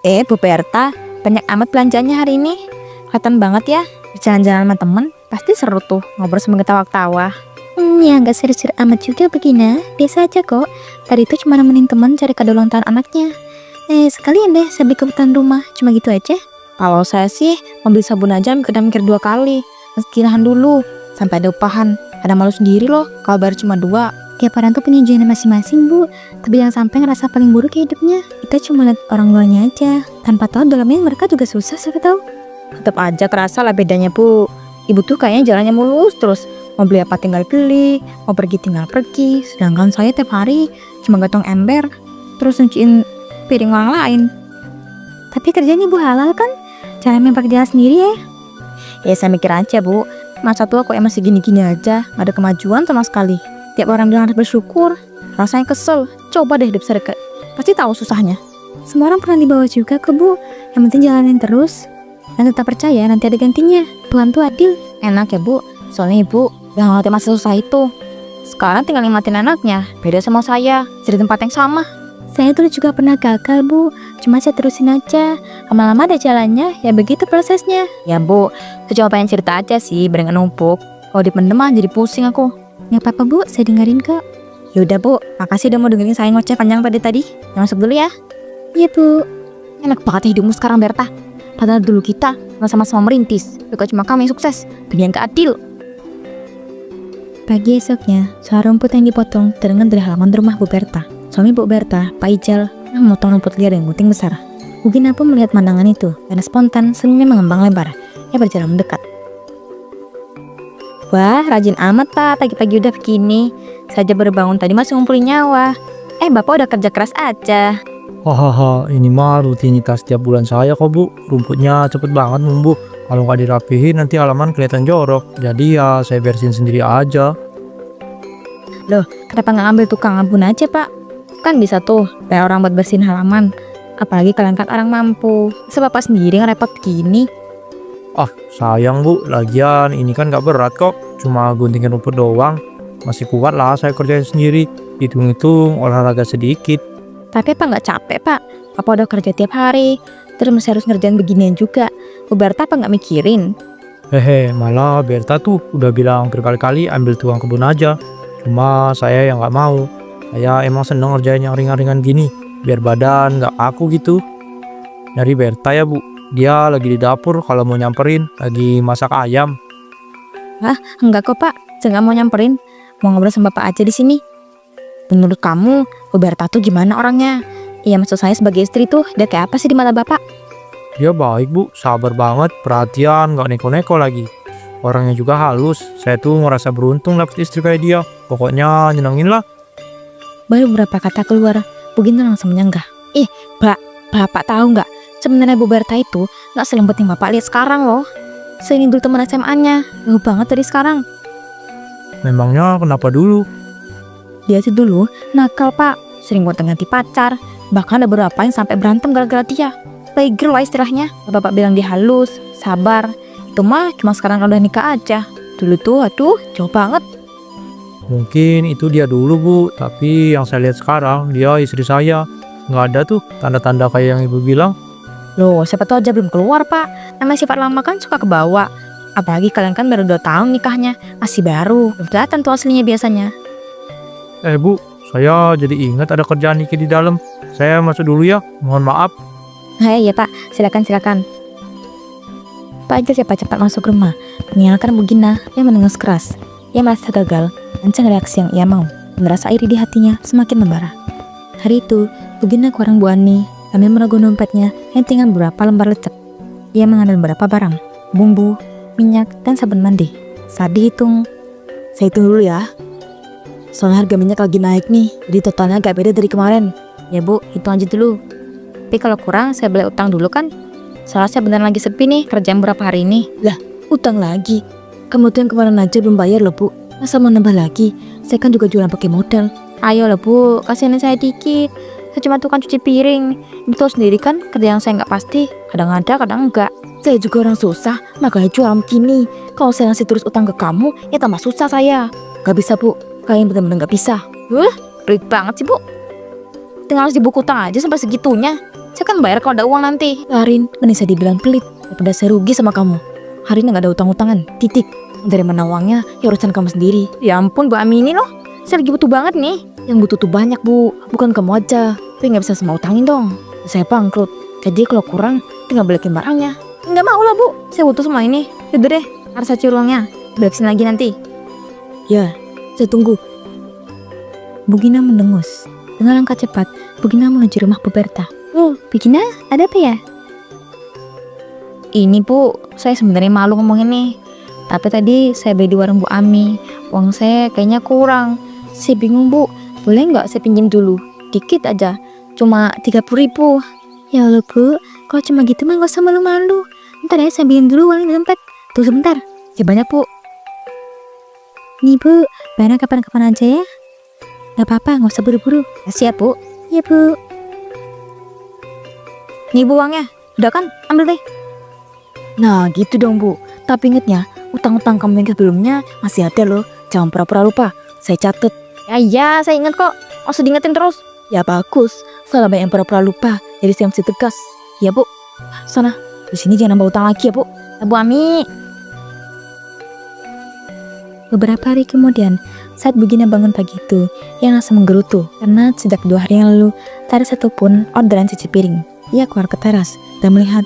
Bu Berta, banyak amat belanjaannya hari ini. Kelihatan banget ya, jalan-jalan sama temen, pasti seru tuh, ngobrol sama ketawa-ketawa. Ya nggak serius-serius amat juga begini, biasa aja kok. Tadi itu cuma nemenin temen cari kado ulang tahun anaknya. Sekalian deh saya beli kebutuhan rumah, cuma gitu aja. Kalau saya sih, mau beli sabun aja mikir 2 kali. Meski nahan dulu, sampai ada upahan. Ada malu sendiri loh, kalau bayar cuma 2. Tiap orang tuh punya tujuannya masing-masing bu, tapi jangan sampai ngerasa paling buruk ya hidupnya. Kita cuma lihat orang luarnya aja, tanpa tahu dalamnya mereka juga susah, siapa tahu. Tetap aja kerasa lah bedanya bu. Ibu tuh kayaknya jalannya mulus terus. Mau beli apa tinggal beli, mau pergi tinggal pergi. Sedangkan saya tiap hari cuma gatong ember, terus nyuciin piring orang lain. Tapi kerjanya bu halal kan? Jangan main pakai jalan sendiri ya. Ya saya mikir aja bu, masa tua kok masih gini-gini aja, gak ada kemajuan sama sekali. Tiap orang bilang harus bersyukur, rasanya kesel. Coba deh hidup sereket, pasti tahu susahnya. Semua orang pernah dibawa juga ke bu, yang penting jalanin terus. Dan tetap percaya nanti ada gantinya, Tuhan tuh adil. Enak ya bu, soalnya ibu gak ngerti masa susah itu. Sekarang tinggal nikmatin anaknya, beda sama saya, jadi tempat yang sama. Saya dulu juga pernah gagal bu, cuma saya terusin aja. Lama-lama ada jalannya, ya begitu prosesnya. Ya bu, saya cuma pengen cerita aja sih, biar gak numpuk. Kalau dipendem mah jadi pusing aku. Gak apa-apa bu, saya dengerin kok. Yaudah bu, makasih udah mau dengerin saya ngoceh panjang pada tadi. Yang masuk dulu ya. Iya bu. Enak banget ya hidupmu sekarang Berta. Padahal dulu kita gak sama-sama merintis, kok cuma kami yang sukses. Dunia yang gak adil. Pagi esoknya, suara rumput yang dipotong terdengar dari halaman rumah Bu Berta. Suami Bu Berta, Pak Ijal, memotong rumput liar yang gunting besar. Bu Gina pun melihat pemandangan itu, karena spontan senyumnya mengembang lebar. Ia berjalan mendekat. Wah, rajin amat pak, pagi-pagi udah begini. Saja baru bangun tadi masih ngumpulin nyawa. Bapak udah kerja keras aja. Hahaha, ini mah rutinitas tiap bulan saya kok bu. Rumputnya cepet banget numbuh. Kalau nggak dirapihin nanti halaman kelihatan jorok. Jadi ya saya bersihin sendiri aja. Loh, kenapa nggak ambil tukang abun aja pak? Kan bisa tuh, bayar orang buat bersihin halaman. Apalagi kalian kan orang mampu. Masa bapak sendiri ngerepot begini? Ah, sayang bu. Lagian ini kan nggak berat kok. Cuma guntingin rumput doang. Masih kuat lah saya kerjain sendiri. Hitung-hitung olahraga sedikit. Tapi apa nggak capek pak? Apa udah kerja tiap hari, terus masih harus ngerjain beginian juga. Bu Berta apa nggak mikirin? Hehe, malah Berta tuh udah bilang berkali-kali ambil tukang kebun aja. Cuma saya yang nggak mau. Saya emang seneng ngerjain yang ringan-ringan gini. Biar badan nggak kaku gitu. Nyari Berta ya bu. Dia lagi di dapur kalau mau nyamperin. Lagi masak ayam. Hah, enggak kok pak. Saya nggak mau nyamperin. Mau ngobrol sama bapak aja di sini. Menurut kamu, Bu Berta tuh gimana orangnya? Iya maksud saya sebagai istri tuh, dia kayak apa sih di mata bapak? Dia baik bu, sabar banget, perhatian, gak neko-neko lagi. Orangnya juga halus, saya tuh ngerasa beruntung dapet istri kayak dia. Pokoknya nyenengin lah. Baru beberapa kata keluar, Bu Gina langsung menyanggah. Bapak tahu nggak? Sebenarnya Bu Berta itu nggak selembut yang bapak lihat sekarang loh. Saya ini dulu teman SMA-nya, jauh banget dari sekarang. Memangnya kenapa dulu? Dia sih dulu nakal pak, sering buat ganti pacar. Bahkan ada beberapa yang sampai berantem gara-gara dia. Playgirl lah istilahnya. Bapak bilang dia halus, sabar. Itu mah cuma sekarang udah nikah aja. Dulu tuh aduh jauh banget. Mungkin itu dia dulu bu, tapi yang saya lihat sekarang dia istri saya. Nggak ada tuh tanda-tanda kayak yang ibu bilang. Loh siapa tahu aja belum keluar pak. Namanya sifat lama kan suka kebawa. Apalagi kalian kan baru 2 tahun nikahnya. Masih baru, belum kelihatan tuh aslinya biasanya. Bu, saya jadi ingat ada kerjaan Niki di dalam. Saya masuk dulu ya, mohon maaf. Iya pak, silakan. Pak Ijal cepat-cepat masuk rumah, meninggalkan Bu Gina yang menengus keras. Ia merasa gagal, mencari reaksi yang ia mau, dan rasa iri di hatinya semakin membara. Hari itu, Bu Gina ke warung Bu Ani, sambil merogoh dompetnya yang tinggal beberapa lembar lecek. Ia mengambil beberapa barang, bumbu, minyak, dan sabun mandi. Saat dihitung, saya hitung dulu ya. Soalnya harga minyak lagi naik nih, jadi totalnya agak beda dari kemarin. Ya bu, hitung aja dulu. Tapi kalau kurang, saya boleh utang dulu kan? Soalnya saya beneran lagi sepi nih, kerjaan beberapa hari ini. Lah, utang lagi? Kamu tuh yang kemarin aja belum bayar loh bu. Masa mau nambah lagi? Saya kan juga jualan pakai modal. Ayo lah bu, kasihin saya dikit. Saya cuma tukang cuci piring. Itu sendiri kan, kerjaan saya nggak pasti. Kadang ada, kadang enggak. Saya juga orang susah, makanya jualan begini. Kalau saya ngasih terus utang ke kamu, ya tambah susah saya. Gak bisa bu, kalian benar-benar gak bisa. Pelit banget sih bu. Tinggal harus dibuku utang aja sampai segitunya. Saya kan bayar kalau ada uang nanti. Arin, mending saya dibilang pelit daripada saya rugi sama kamu. Hari ini gak ada utang-utangan, titik. Dari mana uangnya, ya urusan kamu sendiri. Ya ampun Bu Ami ini loh. Saya lagi butuh banget nih. Yang butuh tuh banyak bu, bukan kamu aja. Tapi gak bisa semua utangin dong. Saya bangkrut, jadi kalau kurang tinggal balikin barangnya. Enggak mau lah Bu. Saya butuh semua ini. Yaudah deh, harus saya curi uangnya. Balikin lagi nanti. Ya, saya tunggu. Bu Gina mendengus. Dengan langkah cepat, Bu Gina menuju rumah Bu Berta. Oh, Bu Gina, ada apa ya? Ini Bu, saya sebenarnya malu ngomong ini. Tapi tadi saya beli di warung Bu Ami. Uang saya kayaknya kurang. Saya bingung Bu, boleh nggak saya pinjam dulu? Dikit aja, cuma 30.000. Ya Allah Bu, kalau cuma gitu mah gak usah malu-malu. Ntar ya saya ambilin dulu uang di dompet. Tunggu sebentar. Ya banyak Bu. Nih Bu, bayarnya kapan-kapan aja ya. Gak apa-apa, gak usah buru-buru. Siap Bu. Ya Bu. Nih Bu uangnya. Udah kan? Ambil deh. Nah gitu dong Bu. Tapi ingetnya, utang-utang kamu yang sebelumnya masih ada loh. Jangan pura-pura lupa. Saya catet. Ya, saya ingat kok. Nggak usah diingetin terus. Ya bagus. Soalnya banyak yang pura-pura lupa. Jadi saya mesti tegas. Ya Bu. Sana, di sini jangan nambah utang lagi ya Bu. Ya, Bu Ami. Beberapa hari kemudian, saat Bu Gina bangun pagi itu, ia langsung menggerutu karena sejak 2 hari yang lalu tak ada satupun orderan cuci piring. Ia keluar ke teras dan melihat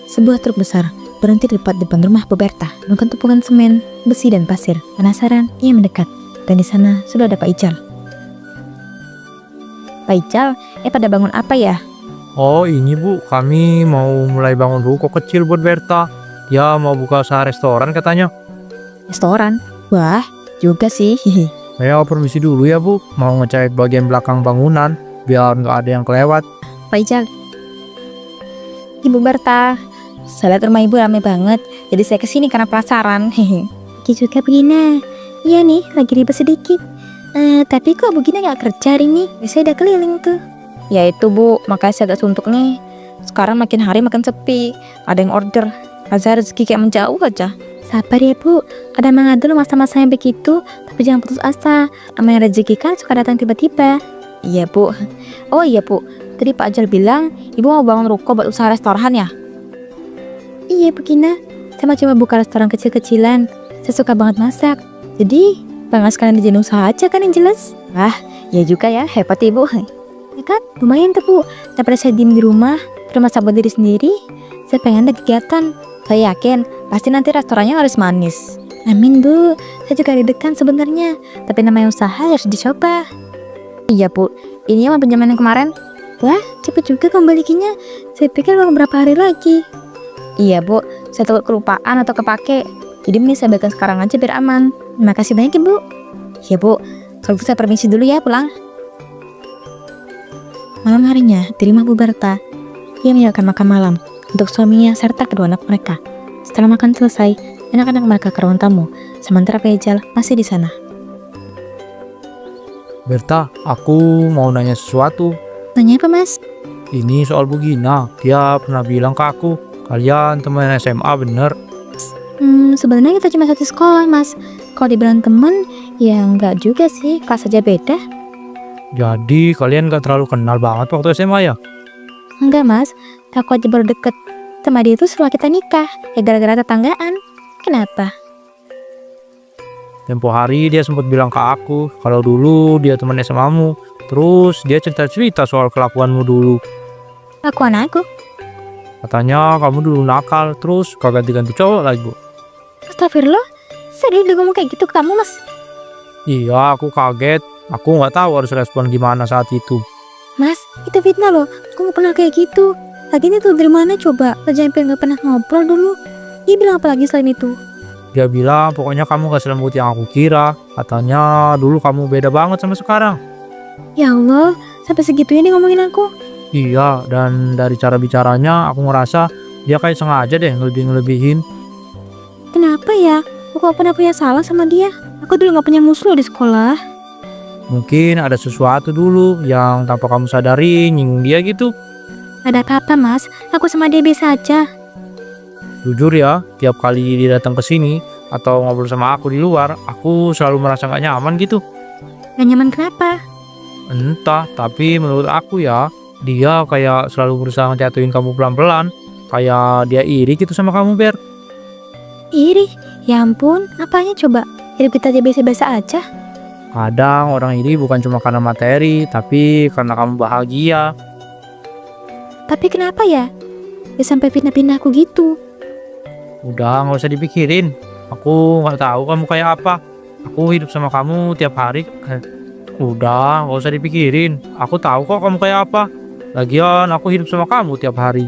sebuah truk besar berhenti tepat depan rumah Bu Berta, dengan tumpukan semen, besi dan pasir. Penasaran, ia mendekat dan di sana sudah ada Pak Ical. Pak Ical, pada bangun apa ya? Oh ini Bu, kami mau mulai bangun ruko kecil buat Berta. Dia mau buka usaha restoran katanya. Restoran? Wah, juga sih. Saya permisi dulu ya Bu, mau ngecek bagian belakang bangunan biar nggak ada yang kelewat. Pak Ical. Ibu Berta, saya lihat rumah Ibu ramai banget, jadi saya kesini karena penasaran. Gitu juga Bu Gina. Iya nih, lagi ribet sedikit. Tapi kok Bu Gina gak kerja hari ini? Biasanya udah keliling tuh. Ya itu Bu, makanya saya agak suntuk nih. Sekarang makin hari makin sepi, ada yang order. Rasa rezeki kayak menjauh aja. Sabar ya Bu, kadang memang ada loh masa-masa yang begitu. Tapi jangan putus asa, namanya rezeki kan suka datang tiba-tiba. Iya Bu. Oh iya Bu, tadi Pak Ajal bilang Ibu mau bangun ruko buat usaha restoran ya? Iya Bu Gina, saya mau coba buka restoran kecil-kecilan. Saya suka banget masak. Jadi, bangga sekalian dijadiin usaha aja kan yang jelas. Wah, ya juga ya, hebat Ibu. Ya kan, lumayan tuh Bu. Daripada saya diem di rumah, terus masak buat diri sendiri, saya pengen ada kegiatan. Saya yakin, pasti nanti restorannya harus manis. Amin Bu, saya juga deg-degan sebenarnya. Tapi namanya usaha harus dicoba. Iya Bu, ini mah pinjaman yang kemarin. Wah, cepet juga kembalikinya. Saya pikir baru beberapa hari lagi. Iya Bu, saya takut kelupaan atau kepake. Jadi mending saya balikan sekarang aja biar aman. Terima kasih banyak ya Bu. Ya Bu, kalau gitu saya permisi dulu ya pulang. Malam harinya, di rumah Bu Berta, ia menyiapkan makan malam untuk suaminya serta kedua anak mereka. Setelah makan selesai, anak-anak mereka ke ruang tamu, sementara Pak Ijal masih di sana. Berta, aku mau nanya sesuatu. Nanya apa Mas? Ini soal Bu Gina. Dia pernah bilang ke aku, kalian teman SMA bener. Sebenarnya kita cuma satu sekolah Mas. Kalau dibilang temen, ya enggak juga sih, kelas aja beda. Jadi kalian gak terlalu kenal banget waktu SMA ya? Enggak Mas, aku aja baru deket sama dia itu setelah kita nikah. Ya gara-gara tetanggaan. Kenapa? Tempo hari dia sempat bilang ke aku kalau dulu dia teman SMA-mu. Terus dia cerita-cerita soal kelakuanmu dulu. Lakuan aku? Katanya kamu dulu nakal, terus gak ganti-ganti cowok lagi Bu. Astagfirullah, serius dia ngomong kayak gitu ke kamu Mas? Iya, aku kaget. Aku gak tahu harus respon gimana saat itu. Mas, itu fitnah loh. Aku gak pernah kayak gitu. Lagian itu dari mana coba? Raja Empel gak pernah ngobrol dulu. Dia bilang apa lagi selain itu? Dia bilang pokoknya kamu gak selembut yang aku kira. Katanya dulu kamu beda banget sama sekarang. Ya Allah, sampai segitunya dia ngomongin aku. Iya, dan dari cara bicaranya aku ngerasa dia kayak sengaja deh ngelebihin. Kenapa ya? Aku gak pernah punya salah sama dia. Aku dulu gak punya musuh di sekolah. Mungkin ada sesuatu dulu yang tanpa kamu sadari nyinggung dia gitu. Ada apa-apa Mas, aku sama dia biasa aja. Jujur ya, tiap kali dia datang ke sini atau ngobrol sama aku di luar, aku selalu merasa gak nyaman gitu. Gak nyaman kenapa? Entah, tapi menurut aku ya, Dia kayak selalu berusaha ngejatuhin kamu pelan-pelan. Kayak dia iri gitu sama kamu, Ber. Iri? Ya ampun, apanya coba? Hidup kita aja biasa-biasa aja. Kadang orang iri bukan cuma karena materi, tapi karena kamu bahagia. Tapi kenapa ya? Dia sampai fitnah-fitnah aku gitu. Udah, nggak usah dipikirin. Aku nggak tahu kamu kayak apa. Aku hidup sama kamu tiap hari. Udah, nggak usah dipikirin. Aku tahu kok kamu kayak apa. Lagian aku hidup sama kamu tiap hari.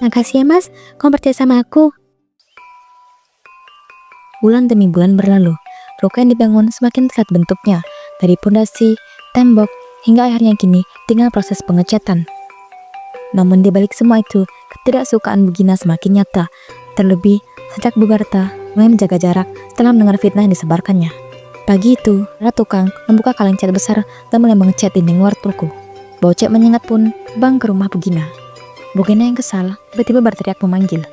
Makasih ya mas, kamu percaya sama aku. Bulan demi bulan berlalu. Ruko yang dibangun semakin terlihat bentuknya. Dari pondasi, tembok, hingga akhirnya kini tinggal proses pengecatan. Namun di balik semua itu, ketidaksukaan Bu Gina semakin nyata. Terlebih sejak Bu Berta mulai menjaga jarak setelah mendengar fitnah yang disebarkannya. Pagi itu, ada tukang membuka kaleng cat besar dan mulai mengecat dinding luar ruko. Bau cat menyengat pun bang ke rumah Bu Gina. Bu Gina yang kesal tiba-tiba berteriak memanggil.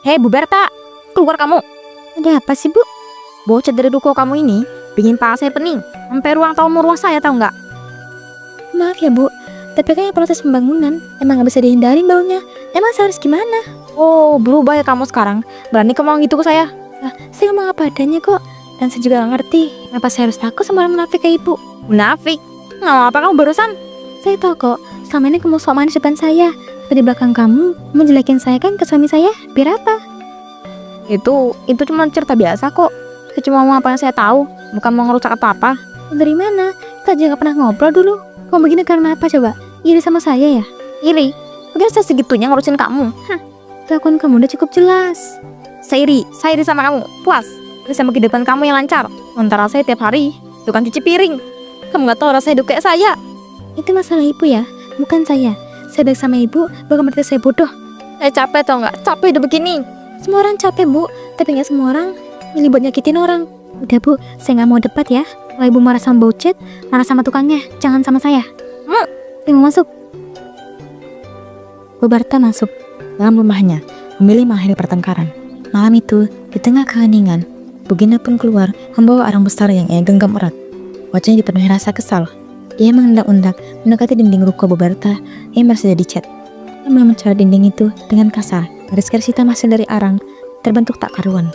Hei Bu Berta, keluar kamu. Ada apa sih Bu? Bocet dari ruko kamu ini bikin pala saya pening. Sampai ruang tamu ruang saya tahu nggak? Maaf ya Bu, tapi kayaknya proses pembangunan emang gak bisa dihindarin baunya. Emang saya harus gimana? Oh, berubah ya kamu sekarang. Berani kamu ngomong gitu ke saya? Saya ngomong apa adanya kok. Dan saya juga gak ngerti kenapa saya harus takut sama orang munafik kayak Ibu. Munafik? Ngomong apa kamu barusan? Saya tahu kok, selama ini kamu sok manis depan saya, tapi di belakang kamu menjelekin saya kan ke suami saya. Biar apa? Itu cuma cerita biasa kok. Saya cuma ngomong apa yang saya tahu, bukan mau ngerusak apa-apa. Dari mana? Kita aja gak pernah ngobrol dulu. Kamu begini karena apa coba? Iri sama saya ya? Iri? Mungkin saya segitunya ngurusin kamu. Kelakuan kamu udah cukup jelas. Saya iri sama kamu. Puas. Ini sama kehidupan kamu yang lancar. Sementara saya tiap hari tukang cuci piring. Kamu gak tahu rasa hidup kayak saya. Itu masalah Ibu ya, bukan saya. Saya baik sama Ibu, bukan berarti saya bodoh. Saya capek tau nggak? Capek hidup begini. Semua orang capek Bu, tapi gak semua orang milih buat nyakitin orang. Udah Bu, saya gak mau debat ya. Kalau Ibu marah sama Baucet, marah sama tukangnya, jangan sama saya. Saya mau masuk. Bu Berta masuk dalam rumahnya, memilih mengakhiri pertengkaran. Malam itu, di tengah keheningan, Bu Gina pun keluar membawa arang besar yang ia genggam erat. Wajahnya dipenuhi rasa kesal. Ia mengendak-endak mendekati dinding ruko Bu Berta yang baru saja dicat. Ia mulai mencoret dinding itu dengan kasar. Garis-garis hitam hasil dari arang terbentuk tak karuan.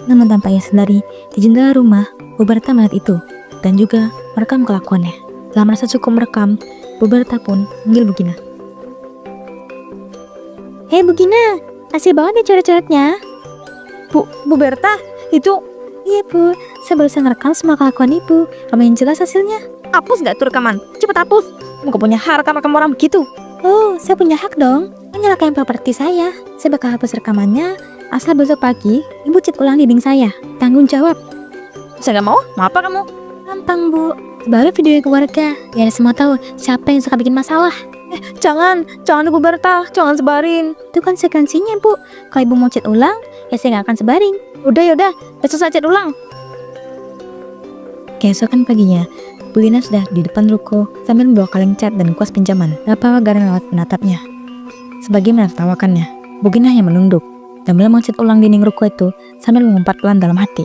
Namun tanpa ia sadari, di jendela rumah, Bu Berta melihat itu dan juga merekam kelakuannya. Setelah merasa cukup merekam, Bu Berta pun manggil Bu Gina. Hei Bu Gina, hasil banget ya coret-coretnya. Bu Berta, itu Iya Bu, saya barusan ngerekam semua kelakuan Ibu. Lumayan jelas hasilnya. hapus gak tuh rekaman? Cepet hapus. Kamu gak punya hak rekam orang begitu. Oh, saya punya hak dong. Menyalahkan properti saya. Saya bakal hapus rekamannya asal besok pagi Ibu cat ulang dinding saya. Tanggung jawab. Saya gak mau apa kamu? Gampang Bu, sebagai video keluarga biar semua tahu siapa yang suka bikin masalah. Jangan Bu Berta, jangan sebarin. Itu konsekuensinya Bu. Kalau Ibu mau cat ulang, ya saya gak akan sebarin. Yaudah, besok saya cat ulang. Keesokan paginya, Bu Gina sudah di depan ruko sambil membawa kaleng cat dan kuas pinjaman. Bapak Wagaran lewat menatapnya. Sebagai menertawakannya, Bu Gina hanya menunduk dan mulai mencat ulang dinding ruko itu sambil mengumpat pelan dalam hati.